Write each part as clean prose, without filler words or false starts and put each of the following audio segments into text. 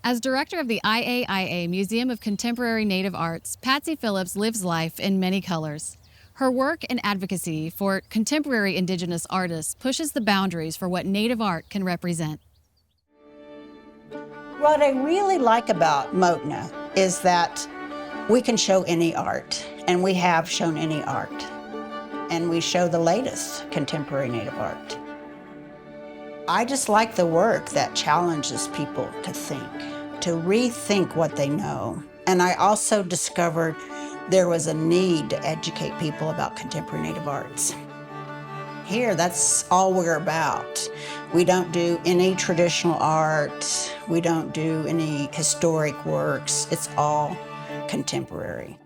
As director of the IAIA Museum of Contemporary Native Arts, Patsy Phillips lives life in many colors. Her work and advocacy for contemporary Indigenous artists pushes the boundaries for what Native art can represent. What I really like about MOTNA is that we can show any art, and we have shown any art, and we show the latest contemporary Native art. I just like the work that challenges people to think, to rethink what they know. And I also discovered there was a need to educate people about contemporary Native arts. Here, that's all we're about. We don't do any traditional art. We don't do any historic works. It's all contemporary.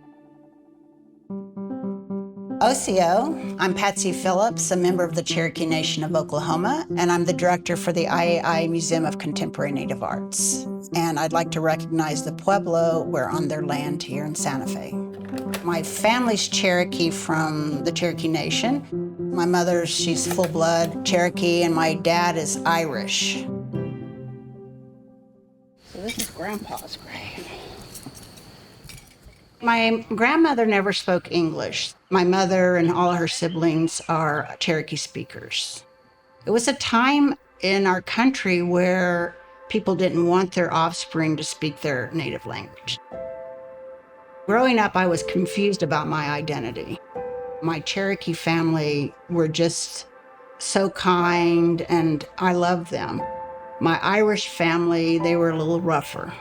Osiyo, I'm Patsy Phillips, a member of the Cherokee Nation of Oklahoma, and I'm the director for the IAI Museum of Contemporary Native Arts. And I'd like to recognize the Pueblo. We're on their land here in Santa Fe. My family's Cherokee from the Cherokee Nation. My mother, she's full-blood Cherokee, and my dad is Irish. So this is Grandpa's grave. My grandmother never spoke English. My mother and all her siblings are Cherokee speakers. It was a time in our country where people didn't want their offspring to speak their native language. Growing up, I was confused about my identity. My Cherokee family were just so kind, and I loved them. My Irish family, they were a little rougher.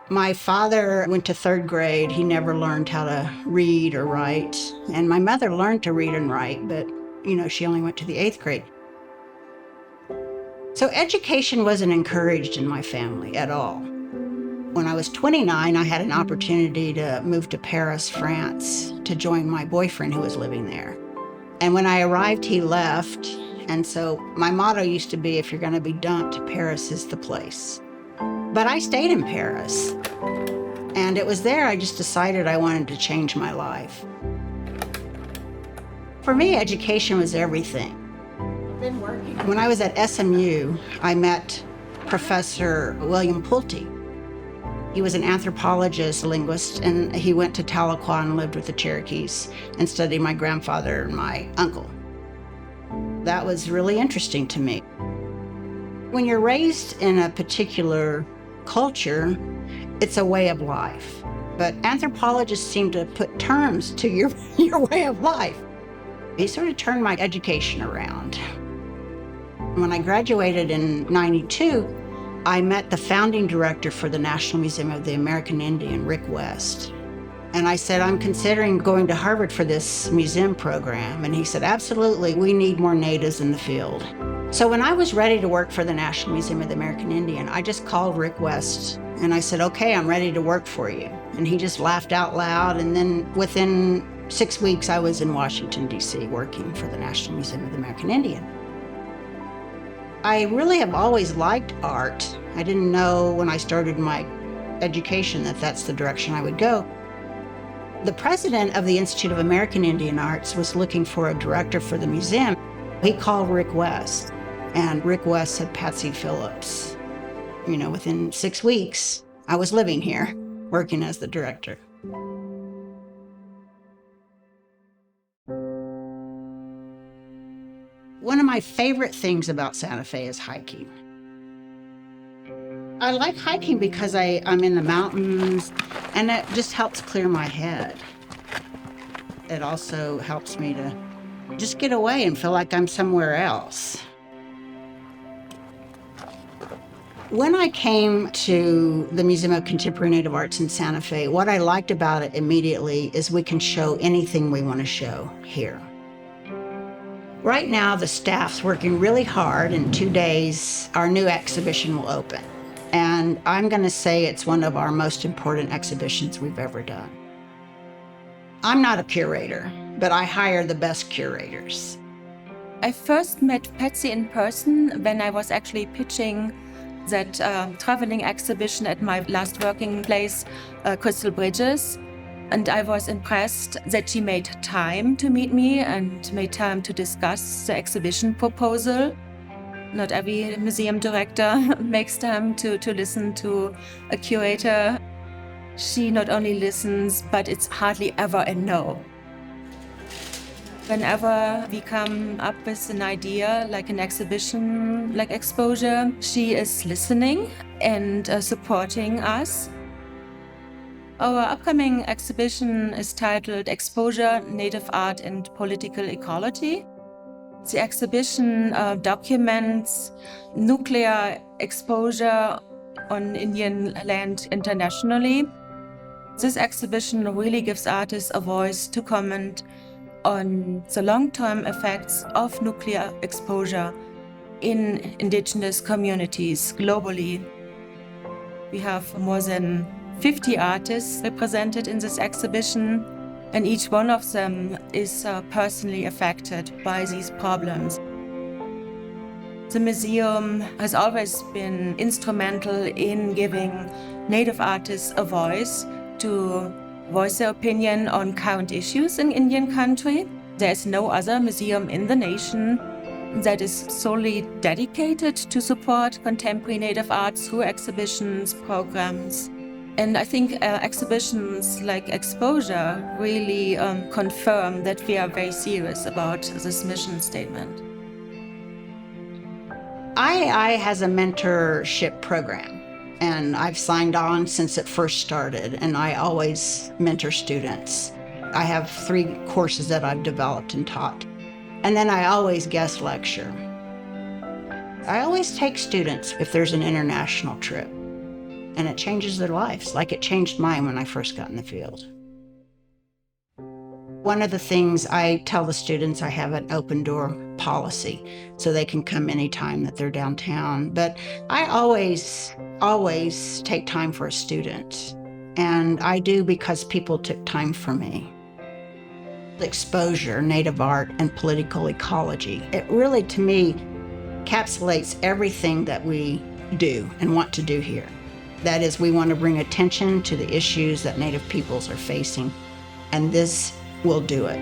My father went to 3rd grade. He never learned how to read or write. And my mother learned to read and write, but, she only went to the 8th grade. So education wasn't encouraged in my family at all. When I was 29, I had an opportunity to move to Paris, France, to join my boyfriend who was living there. And when I arrived, he left. And so my motto used to be, if you're going to be dumped, Paris is the place. But I stayed in Paris, and it was there I just decided I wanted to change my life. For me, education was everything. When I was at SMU, I met Professor William Pulte. He was an anthropologist, linguist, and he went to Tahlequah and lived with the Cherokees and studied my grandfather and my uncle. That was really interesting to me. When you're raised in a particular culture, it's a way of life. But anthropologists seem to put terms to your way of life. He sort of turned my education around. When I graduated in '92, I met the founding director for the National Museum of the American Indian, Rick West. And I said, I'm considering going to Harvard for this museum program. And he said, absolutely, we need more natives in the field. So when I was ready to work for the National Museum of the American Indian, I just called Rick West and I said, okay, I'm ready to work for you. And he just laughed out loud. And then within 6 weeks, I was in Washington, D.C. working for the National Museum of the American Indian. I really have always liked art. I didn't know when I started my education that that's the direction I would go. The president of the Institute of American Indian Arts was looking for a director for the museum. He called Rick West, and Rick West said Patsy Phillips. Within 6 weeks, I was living here, working as the director. One of my favorite things about Santa Fe is hiking. I like hiking because I'm in the mountains, and it just helps clear my head. It also helps me to just get away and feel like I'm somewhere else. When I came to the Museum of Contemporary Native Arts in Santa Fe, what I liked about it immediately is we can show anything we want to show here. Right now, the staff's working really hard. In 2 days, our new exhibition will open. And I'm going to say it's one of our most important exhibitions we've ever done. I'm not a curator, but I hire the best curators. I first met Patsy in person when I was actually pitching that traveling exhibition at my last working place, Crystal Bridges. And I was impressed that she made time to meet me and made time to discuss the exhibition proposal. Not every museum director makes time to listen to a curator. She not only listens, but it's hardly ever a no. Whenever we come up with an idea, like an exhibition, like exposure, she is listening and supporting us. Our upcoming exhibition is titled Exposure, Native Art and Political Ecology. The exhibition documents nuclear exposure on Indian land internationally. This exhibition really gives artists a voice to comment on the long-term effects of nuclear exposure in indigenous communities globally. We have more than 50 artists represented in this exhibition, and each one of them is personally affected by these problems. The museum has always been instrumental in giving Native artists a voice to voice their opinion on current issues in Indian country. There is no other museum in the nation that is solely dedicated to support contemporary Native arts through exhibitions, programs. And I think exhibitions like Exposure really confirm that we are very serious about this mission statement. IAI has a mentorship program, and I've signed on since it first started, and I always mentor students. I have 3 courses that I've developed and taught, and then I always guest lecture. I always take students if there's an international trip, and it changes their lives, like it changed mine when I first got in the field. One of the things I tell the students, I have an open door policy, so they can come anytime that they're downtown. But I always take time for a student, and I do because people took time for me. Exposure, Native art, and political ecology. It really, to me, encapsulates everything that we do and want to do here. That is, we want to bring attention to the issues that Native peoples are facing, and this will do it.